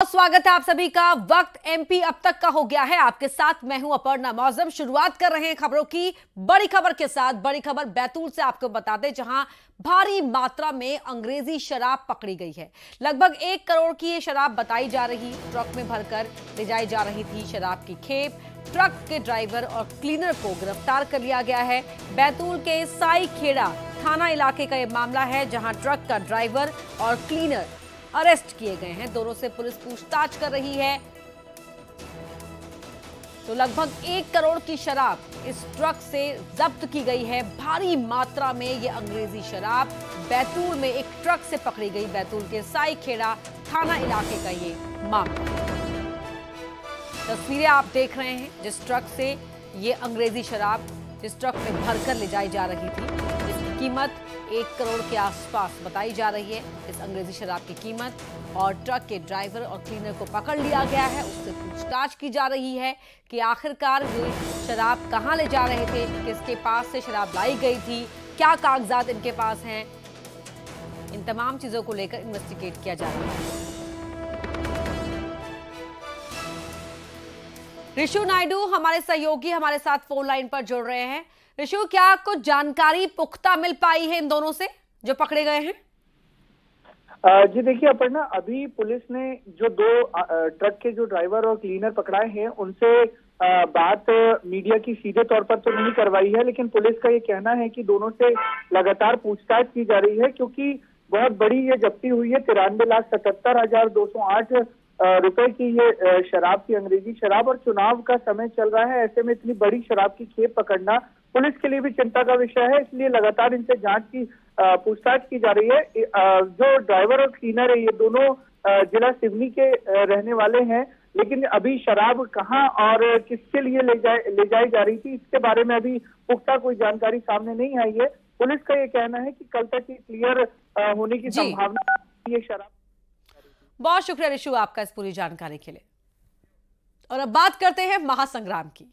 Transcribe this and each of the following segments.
स्वागत है आप सभी का। वक्त एमपी अब तक का हो गया है। आपके साथ मैं हूं अपर्णा मौजम। शुरुआत कर रहे हैं खबरों की। बड़ी खबर के साथ बड़ी खबर बैतूल से आपको बता दें, जहां भारी मात्रा में अंग्रेजी शराब पकड़ी गई है। लगभग 1 करोड़ की ये शराब बताई जा रही, ट्रक में भरकर ले जाई जा रही थी शराब की खेप। ट्रक के ड्राइवर और क्लीनर को गिरफ्तार कर लिया गया है। बैतूल के साई खेड़ा थाना इलाके का यह मामला है, जहां ट्रक का ड्राइवर और क्लीनर अरेस्ट किए गए हैं। दोनों से पुलिस पूछताछ कर रही है। तो लगभग 1 करोड़ की शराब इस ट्रक से जब्त की गई है। भारी मात्रा में यह अंग्रेजी शराब बैतूल में एक ट्रक से पकड़ी गई। बैतूल के साई खेड़ा थाना इलाके का ये मामला। तस्वीरें आप देख रहे हैं, जिस ट्रक से ये अंग्रेजी शराब जिस ट्रक में भरकर ले जाई जा रही थी, इसकी कीमत 1 करोड़ के आसपास बताई जा रही है। इस अंग्रेजी शराब की कीमत, और ट्रक के ड्राइवर और क्लीनर को पकड़ लिया गया है। उससे पूछताछ की जा रही है कि आखिरकार ये शराब कहां ले जा रहे थे, किसके पास से शराब लाई गई थी, क्या कागजात इनके पास हैं। इन तमाम चीजों को लेकर इन्वेस्टिगेट किया जा रहा है। ऋषु नायडू हमारे सहयोगी हमारे साथ फोन लाइन पर जुड़ रहे हैं। ऋषु, क्या कुछ जानकारी पुख्ता मिल पाई है इन दोनों से जो पकड़े गए हैं? जी देखिए अपर्णा, अभी पुलिस ने जो 2 ट्रक के जो ड्राइवर और क्लीनर पकड़ाए हैं, उनसे बात मीडिया की सीधे तौर पर तो नहीं करवाई है, लेकिन पुलिस का ये कहना है कि दोनों से लगातार पूछताछ की जा रही है, क्योंकि बहुत बड़ी ये जब्ती हुई है। 93,77,208 रुपए की ये शराब की, अंग्रेजी शराब, और चुनाव का समय चल रहा है। ऐसे में इतनी बड़ी शराब की खेप पकड़ना पुलिस के लिए भी चिंता का विषय है। इसलिए लगातार इनसे जांच की पूछताछ की जा रही है। जो ड्राइवर और क्लीनर है, ये दोनों जिला सिवनी के रहने वाले हैं, लेकिन अभी शराब कहां और किसके लिए ले जाई जा रही थी, इसके बारे में अभी पुख्ता कोई जानकारी सामने नहीं आई है। पुलिस का ये कहना है कि कल तक ये क्लियर होने की संभावना है। ये शराब। बहुत शुक्रिया ऋषु आपका इस पूरी जानकारी के लिए। और अब बात करते हैं महासंग्राम की।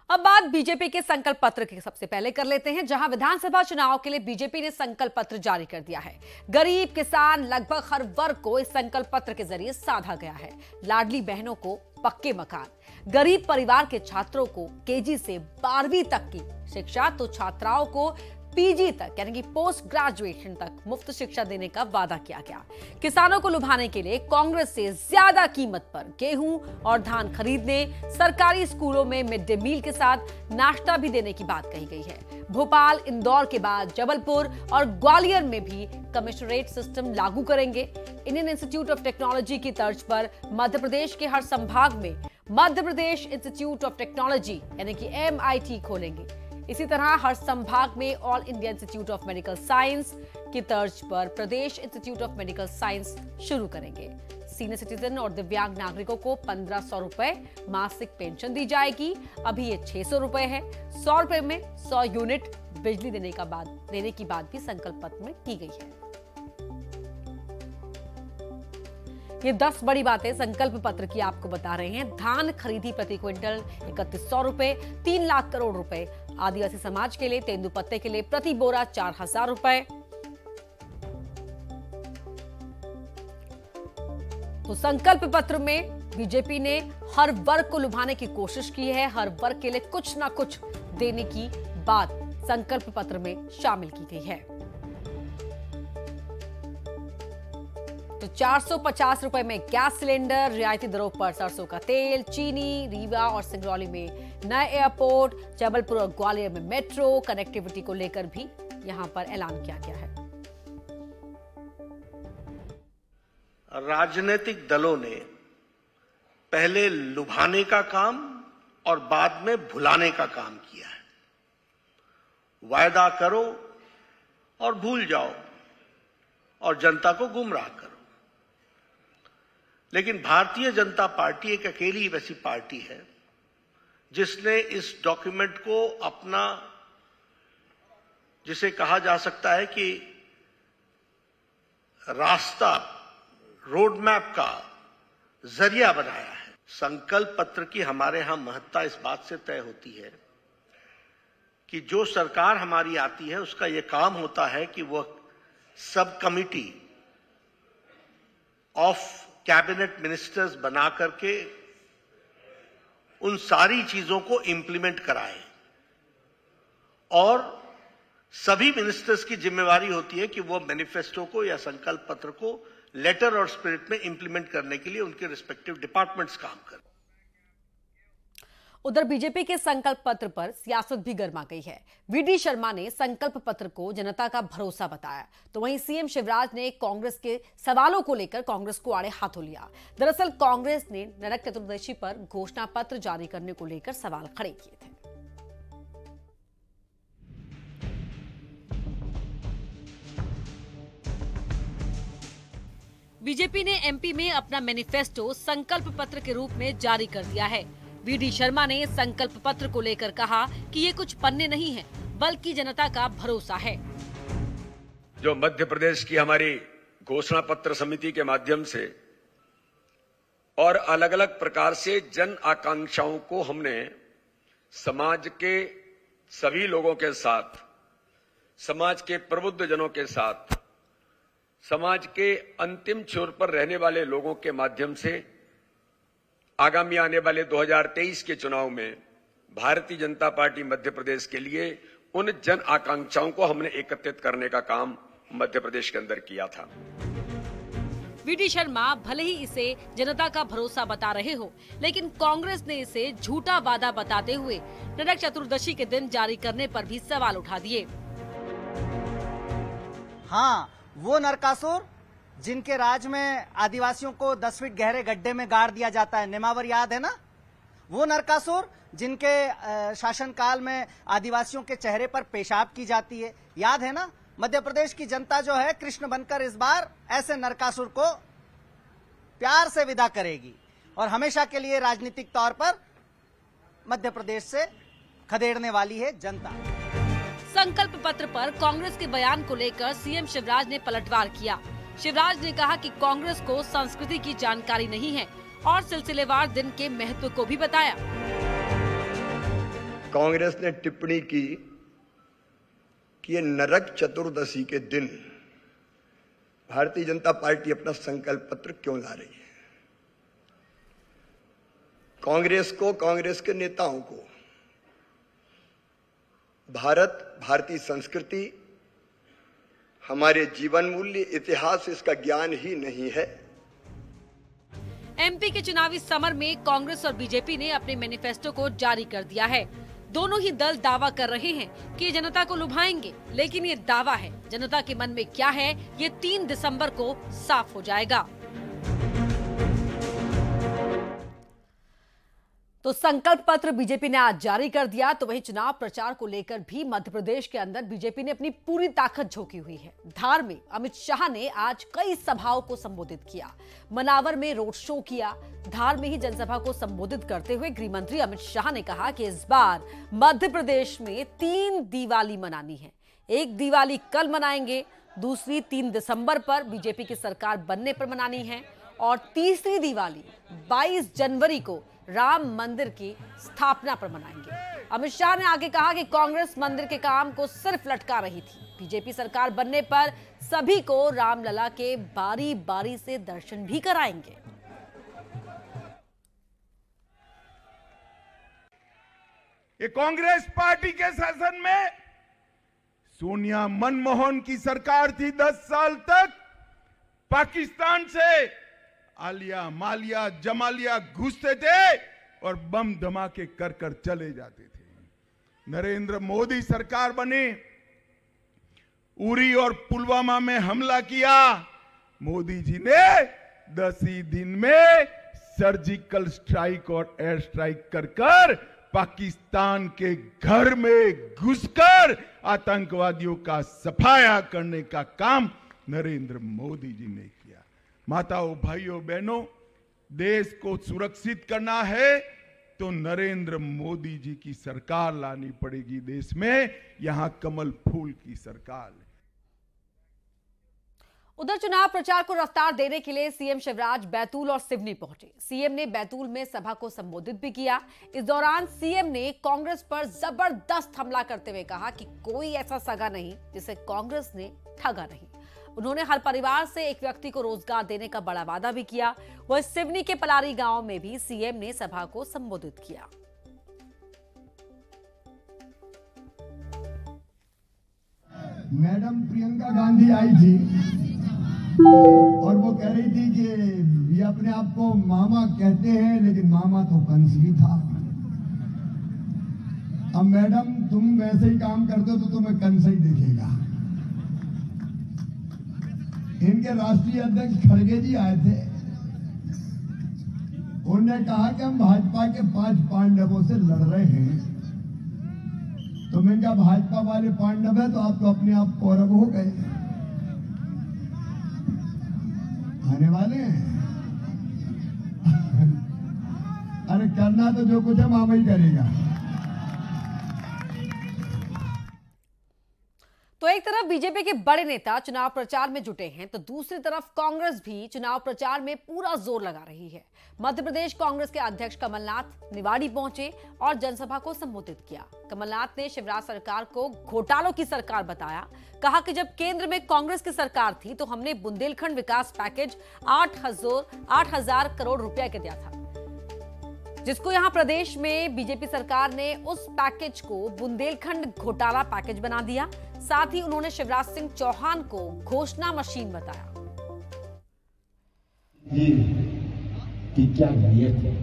अब बात बीजेपी के संकल्प पत्र की सबसे पहले कर लेते हैं, जहां विधानसभा चुनाव के लिए बीजेपी ने संकल्प पत्र जारी कर दिया है। गरीब, किसान, लगभग हर वर्ग को इस संकल्प पत्र के जरिए साधा गया है। लाडली बहनों को पक्के मकान, गरीब परिवार के छात्रों को केजी से 12वीं तक की शिक्षा, तो छात्राओं को पीजी तक यानी कि पोस्ट ग्रेजुएशन तक मुफ्त शिक्षा देने का वादा किया गया। किसानों को लुभाने के लिए कांग्रेस से ज्यादा कीमत पर गेहूं और धान खरीदने, सरकारी स्कूलों में मिड डे मील के साथ नाश्ता भी देने की बात कही गई है। भोपाल, इंदौर के बाद जबलपुर और ग्वालियर में भी कमिश्नरेट सिस्टम लागू करेंगे। इंडियन इंस्टीट्यूट ऑफ टेक्नोलॉजी की तर्ज पर मध्य प्रदेश के हर संभाग में Madhya Pradesh institute of technology यानी कि MIT खोलेंगे। इसी तरह हर संभाग में all India institute of medical science की तर्ज पर प्रदेश इंस्टीट्यूट ऑफ मेडिकल साइंस शुरू करेंगे। सीनियर सिटीजन और दिव्यांग नागरिकों को 1500 रुपए मासिक पेंशन दी जाएगी। अभी ये 600 रुपए है। 100 रुपए में 100 यूनिट बिजली देने की बात भी संकल्प पत्र में की गई है। ये 10 बड़ी बातें संकल्प पत्र की आपको बता रहे हैं। धान खरीदी प्रति क्विंटल 3100 रुपए, 3 लाख करोड़ रुपए। आदिवासी समाज के लिए तेंदुपत्ते के लिए प्रति बोरा 4000 रुपए। तो संकल्प पत्र में बीजेपी ने हर वर्ग को लुभाने की कोशिश की है। हर वर्ग के लिए कुछ ना कुछ देने की बात संकल्प पत्र में शामिल की गई है। तो 450 रुपए में गैस सिलेंडर, रियायती दरों पर सरसों का तेल, चीनी, रीवा और सिंगरौली में नए एयरपोर्ट, जबलपुर और ग्वालियर में मेट्रो, कनेक्टिविटी को लेकर भी यहां पर ऐलान किया गया है। राजनीतिक दलों ने पहले लुभाने का काम और बाद में भुलाने का काम किया है। वायदा करो और भूल जाओ और जनता को गुमराह करो। लेकिन भारतीय जनता पार्टी एक अकेली वैसी पार्टी है जिसने इस डॉक्यूमेंट को अपना, जिसे कहा जा सकता है कि रास्ता, रोड मैप का जरिया बनाया है। संकल्प पत्र की हमारे यहां महत्ता इस बात से तय होती है कि जो सरकार हमारी आती है उसका यह काम होता है कि वह सब कमिटी ऑफ कैबिनेट मिनिस्टर्स बना करके उन सारी चीजों को इंप्लीमेंट कराए, और सभी मिनिस्टर्स की जिम्मेवारी होती है कि वो मैनिफेस्टो को या संकल्प पत्र को लेटर और स्पिरिट में इंप्लीमेंट करने के लिए उनके रिस्पेक्टिव डिपार्टमेंट्स काम करें। उधर बीजेपी के संकल्प पत्र पर सियासत भी गर्मा गई है। वीडी शर्मा ने संकल्प पत्र को जनता का भरोसा बताया, तो वहीं सीएम शिवराज ने कांग्रेस के सवालों को लेकर कांग्रेस को आड़े हाथों लिया। दरअसल कांग्रेस ने नरक चतुर्दशी पर घोषणा पत्र जारी करने को लेकर सवाल खड़े किए थे। बीजेपी ने एमपी में अपना मैनिफेस्टो संकल्प पत्र के रूप में जारी कर दिया है। वीडी शर्मा ने संकल्प पत्र को लेकर कहा कि ये कुछ पन्ने नहीं है, बल्कि जनता का भरोसा है। जो मध्य प्रदेश की हमारी घोषणा पत्र समिति के माध्यम से और अलग अलग प्रकार से जन आकांक्षाओं को हमने समाज के सभी लोगों के साथ, समाज के प्रबुद्ध जनों के साथ, समाज के अंतिम छोर पर रहने वाले लोगों के माध्यम से आगामी आने वाले 2023 के चुनाव में भारतीय जनता पार्टी मध्य प्रदेश के लिए उन जन आकांक्षाओं को हमने एकत्रित करने का काम मध्य प्रदेश के अंदर किया था। वीडी शर्मा भले ही इसे जनता का भरोसा बता रहे हो, लेकिन कांग्रेस ने इसे झूठा वादा बताते हुए नरक चतुर्दशी के दिन जारी करने पर भी सवाल उठा दिए। हाँ, वो नरकासुर जिनके राज में आदिवासियों को 10 फीट गहरे गड्ढे में गाड़ दिया जाता है, नेमावर याद है ना? वो नरकासुर जिनके शासनकाल में आदिवासियों के चेहरे पर पेशाब की जाती है, याद है ना? मध्य प्रदेश की जनता जो है कृष्ण बनकर इस बार ऐसे नरकासुर को प्यार से विदा करेगी और हमेशा के लिए राजनीतिक तौर पर मध्य प्रदेश से खदेड़ने वाली है जनता। संकल्प पत्र पर कांग्रेस के बयान को लेकर सीएम शिवराज ने पलटवार किया। शिवराज ने कहा कि कांग्रेस को संस्कृति की जानकारी नहीं है और सिलसिलेवार दिन के महत्व को भी बताया। कांग्रेस ने टिप्पणी की कि ये नरक चतुर्दशी के दिन भारतीय जनता पार्टी अपना संकल्प पत्र क्यों ला रही है। कांग्रेस को, कांग्रेस के नेताओं को भारत, भारतीय संस्कृति, हमारे जीवन मूल्य, इतिहास, इसका ज्ञान ही नहीं है। एमपी के चुनावी समर में कांग्रेस और बीजेपी ने अपने मैनिफेस्टो को जारी कर दिया है। दोनों ही दल दावा कर रहे हैं कि जनता को लुभाएंगे, लेकिन ये दावा है, जनता के मन में क्या है ये 3 दिसंबर को साफ हो जाएगा। तो संकल्प पत्र बीजेपी ने आज जारी कर दिया, तो वहीं चुनाव प्रचार को लेकर भी मध्य प्रदेश के अंदर बीजेपी ने अपनी पूरी ताकत झोंकी हुई है। धार में अमित शाह ने आज कई सभाओं को संबोधित किया, मनावर में रोड शो किया। धार में ही जनसभा को संबोधित करते हुए गृह मंत्री अमित शाह ने कहा कि इस बार मध्य प्रदेश में 3 दिवाली मनानी है। एक दिवाली कल मनाएंगे, दूसरी 3 दिसंबर पर बीजेपी की सरकार बनने पर मनानी है, और तीसरी दिवाली 22 जनवरी को राम मंदिर की स्थापना पर मनाएंगे। अमित शाह ने आगे कहा कि कांग्रेस मंदिर के काम को सिर्फ लटका रही थी। बीजेपी सरकार बनने पर सभी को रामलला के बारी बारी से दर्शन भी कराएंगे। ये कांग्रेस पार्टी के शासन में सोनिया मनमोहन की सरकार थी 10 साल तक। पाकिस्तान से आलिया, मालिया, जमालिया घुसते थे और बम धमाके कर कर चले जाते थे। नरेंद्र मोदी सरकार बनी, उरी और पुलवामा में हमला किया। मोदी जी ने 10 ही दिन में सर्जिकल स्ट्राइक और एयर स्ट्राइक कर कर पाकिस्तान के घर में घुसकर आतंकवादियों का सफाया करने का काम नरेंद्र मोदी जी ने किया। माताओं, भाइयों, बहनों, देश को सुरक्षित करना है तो नरेंद्र मोदी जी की सरकार लानी पड़ेगी। देश में यहां कमल फूल की सरकार है। उधर चुनाव प्रचार को रफ्तार देने के लिए सीएम शिवराज बैतूल और सिवनी पहुंचे। सीएम ने बैतूल में सभा को संबोधित भी किया। इस दौरान सीएम ने कांग्रेस पर जबरदस्त हमला करते हुए कहा कि कोई ऐसा सगा नहीं जिसे कांग्रेस ने ठगा नहीं। उन्होंने हर परिवार से एक व्यक्ति को रोजगार देने का बड़ा वादा भी किया। वह सिवनी के पलारी गांव में भी सीएम ने सभा को संबोधित किया। मैडम प्रियंका गांधी आई थी और वो कह रही थी कि ये अपने आप को मामा कहते हैं, लेकिन मामा तो कंस भी था। अब मैडम तुम वैसे ही काम करते हो तो तुम्हें कंस ही दिखेगा। इनके राष्ट्रीय अध्यक्ष खड़गे जी आए थे, उन्होंने कहा कि हम भाजपा के 5 पांडवों से लड़ रहे हैं। तो मैंने कहा भाजपा वाले पांडव है तो आप तो अपने आप कौरव हो गए, आने वाले हैं। अरे करना तो जो कुछ है मामा ही करेगा। तो एक तरफ बीजेपी के बड़े नेता चुनाव प्रचार में जुटे हैं, तो दूसरी तरफ कांग्रेस भी चुनाव प्रचार में पूरा जोर लगा रही है। मध्य प्रदेश कांग्रेस के अध्यक्ष कमलनाथ निवाड़ी पहुंचे और जनसभा को संबोधित किया। कमलनाथ ने शिवराज सरकार को घोटालों की सरकार बताया। कहा कि जब केंद्र में कांग्रेस की सरकार थी तो हमने बुंदेलखंड विकास पैकेज 8,000 करोड़ रुपए का दिया था, जिसको यहां प्रदेश में बीजेपी सरकार ने उस पैकेज को बुंदेलखंड घोटाला पैकेज बना दिया। साथ ही उन्होंने शिवराज सिंह चौहान को घोषणा मशीन बताया। कि क्या नीयत है,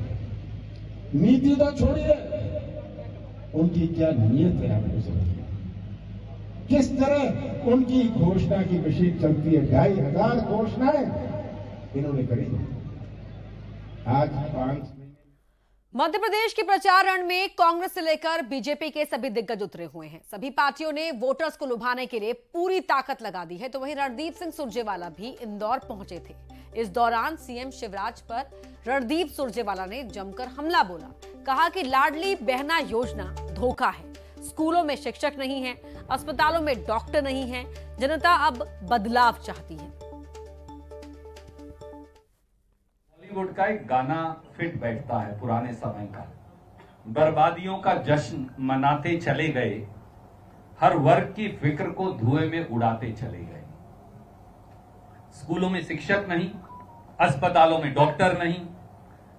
नीति तो छोड़िए, उनकी क्या नीयत है आपको समझिए। किस तरह उनकी घोषणा की मशीन चलती है। 2,500 घोषणाएं इन्होंने करी आज 5 मध्य प्रदेश के प्रचार रण में कांग्रेस से लेकर बीजेपी के सभी दिग्गज उतरे हुए हैं। सभी पार्टियों ने वोटर्स को लुभाने के लिए पूरी ताकत लगा दी है। तो वहीं रणदीप सिंह सुरजेवाला भी इंदौर पहुंचे थे। इस दौरान सीएम शिवराज पर रणदीप सुरजेवाला ने जमकर हमला बोला। कहा कि लाडली बहना योजना धोखा है, स्कूलों में शिक्षक नहीं है, अस्पतालों में डॉक्टर नहीं है, जनता अब बदलाव चाहती है। बॉलीवुड का एक गाना फिट बैठता है पुराने समय का, बर्बादियों का जश्न मनाते चले गए, हर वर्ग की फिक्र को धुएं में उड़ाते चले गए। स्कूलों में शिक्षक नहीं, अस्पतालों में डॉक्टर नहीं,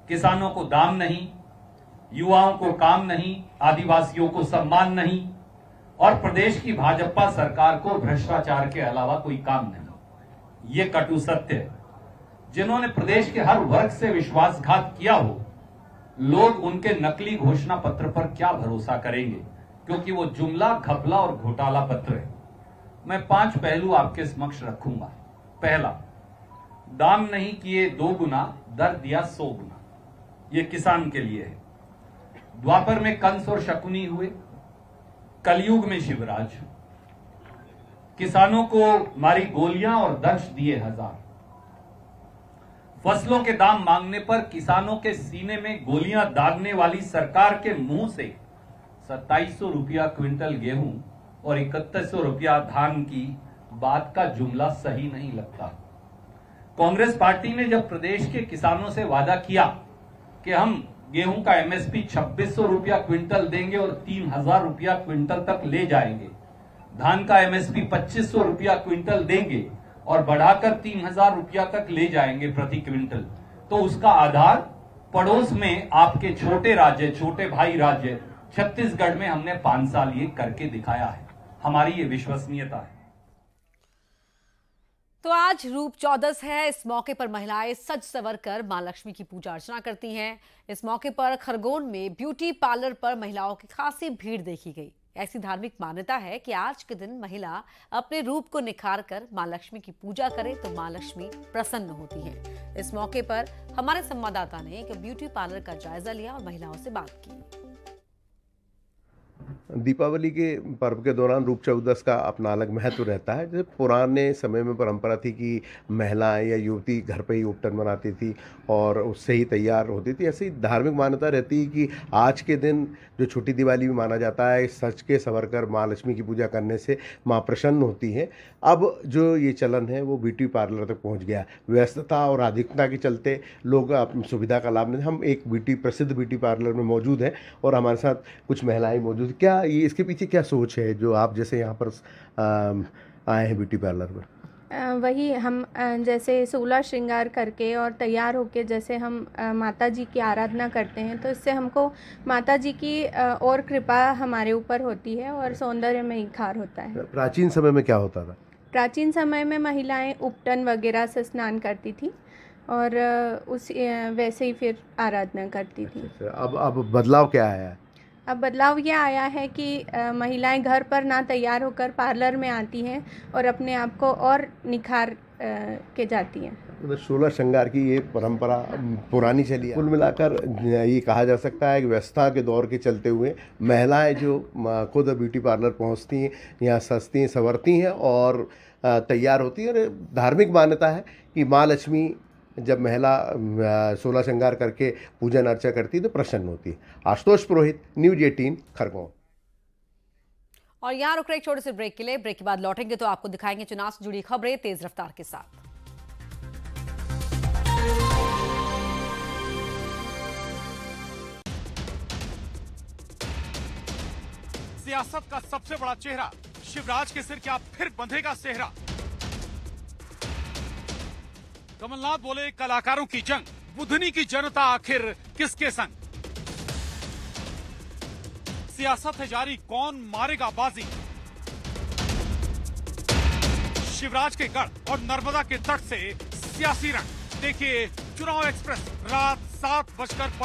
किसानों को दाम नहीं, युवाओं को काम नहीं, आदिवासियों को सम्मान नहीं और प्रदेश की भाजपा सरकार को भ्रष्टाचार के अलावा कोई काम नहीं। ये कटु सत्य है। जिन्होंने प्रदेश के हर वर्ग से विश्वासघात किया हो, लोग उनके नकली घोषणा पत्र पर क्या भरोसा करेंगे, क्योंकि वो जुमला, घपला और घोटाला पत्र है। मैं 5 पहलू आपके समक्ष रखूंगा। पहला, दाम नहीं किए 2 गुना, दर दिया 100 गुना। ये किसान के लिए है। द्वापर में कंस और शकुनी हुए, कलयुग में शिवराज। किसानों को मारी गोलियां और दंश दिए 1000। फसलों के दाम मांगने पर किसानों के सीने में गोलियां दागने वाली सरकार के मुंह से 2700 रुपया क्विंटल गेहूं और 3100 रुपया धान की बात का जुमला सही नहीं लगता। कांग्रेस पार्टी ने जब प्रदेश के किसानों से वादा किया कि हम गेहूं का एमएसपी 2600 रुपया क्विंटल देंगे और 3000 रुपया क्विंटल तक ले जाएंगे, धान का एमएसपी 2500 रुपया क्विंटल देंगे और बढ़ाकर 3000 रुपया तक ले जाएंगे प्रति क्विंटल, तो उसका आधार पड़ोस में आपके छोटे राज्य, छोटे भाई राज्य छत्तीसगढ़ में हमने 5 साल ये करके दिखाया है। हमारी ये विश्वसनीयता है। तो आज रूप चौदस है। इस मौके पर महिलाएं सज सवर कर मां लक्ष्मी की पूजा अर्चना करती हैं। इस मौके पर खरगोन में ब्यूटी पार्लर पर महिलाओं की खासी भीड़ देखी गई। ऐसी धार्मिक मान्यता है कि आज के दिन महिला अपने रूप को निखार कर मां लक्ष्मी की पूजा करे तो मां लक्ष्मी प्रसन्न होती हैं। इस मौके पर हमारे संवाददाता ने एक ब्यूटी पार्लर का जायजा लिया और महिलाओं से बात की। दीपावली के पर्व के दौरान रूप चौदस का अपना अलग महत्व रहता है। जैसे पुराने समय में परंपरा थी कि महिलाएं या युवती घर पे ही उपटन बनाती थी और उससे ही तैयार होती थी, ऐसे ही धार्मिक मान्यता रहती है कि आज के दिन जो छोटी दिवाली भी माना जाता है, सच के संवर कर माँ लक्ष्मी की पूजा करने से माँ प्रसन्न होती है। अब जो ये चलन है वो ब्यूटी पार्लर तक पहुँच गया। व्यस्तता और अधिकता के चलते लोग अपनी सुविधा का लाभ लेते। हम एक प्रसिद्ध ब्यूटी पार्लर में मौजूद हैं और हमारे साथ कुछ महिलाएं मौजूद। क्या ये इसके पीछे क्या सोच है जो आप जैसे यहाँ पर आए हैं ब्यूटी पार्लर में? वही हम जैसे 16 श्रृंगार करके और तैयार होके जैसे हम माता जी की आराधना करते हैं, तो इससे हमको माता जी की और कृपा हमारे ऊपर होती है और सौंदर्य में निखार होता है। प्राचीन समय में क्या होता था? प्राचीन समय में महिलाएं उपटन वगैरह से स्नान करती थी और उस वैसे ही फिर आराधना करती थी। अब बदलाव क्या आया है? अब बदलाव ये आया है कि महिलाएं घर पर ना तैयार होकर पार्लर में आती हैं और अपने आप को और निखार के जाती हैं। 16 श्रृंगार की ये परंपरा पुरानी चली है। कुल मिलाकर ये कहा जा सकता है कि व्यस्तता के दौर के चलते हुए महिलाएं जो खुद ब्यूटी पार्लर पहुंचती हैं, यहाँ सजती हैं, संवरती हैं और तैयार होती हैं। और धार्मिक मान्यता है कि माँ लक्ष्मी जब महिला 16 श्रृंगार करके पूजन अर्चा करती है तो प्रसन्न होती है। आशुतोष पुरोहित, न्यूज़ 18 खरगोन। और यहाँ रुक रहे एक छोटे से ब्रेक के लिए। ब्रेक के बाद लौटेंगे तो आपको दिखाएंगे चुनाव से जुड़ी खबरें तेज रफ्तार के साथ। सियासत का सबसे बड़ा चेहरा शिवराज के सिर क्या फिर बंधेगा सेहरा? कमलनाथ बोले कलाकारों की जंग, बुधनी की जनता आखिर किसके संग? सियासत है जारी, कौन मारेगा बाजी? शिवराज के गढ़ और नर्मदा के तट से सियासी रंग देखिए चुनाव एक्सप्रेस रात 7:50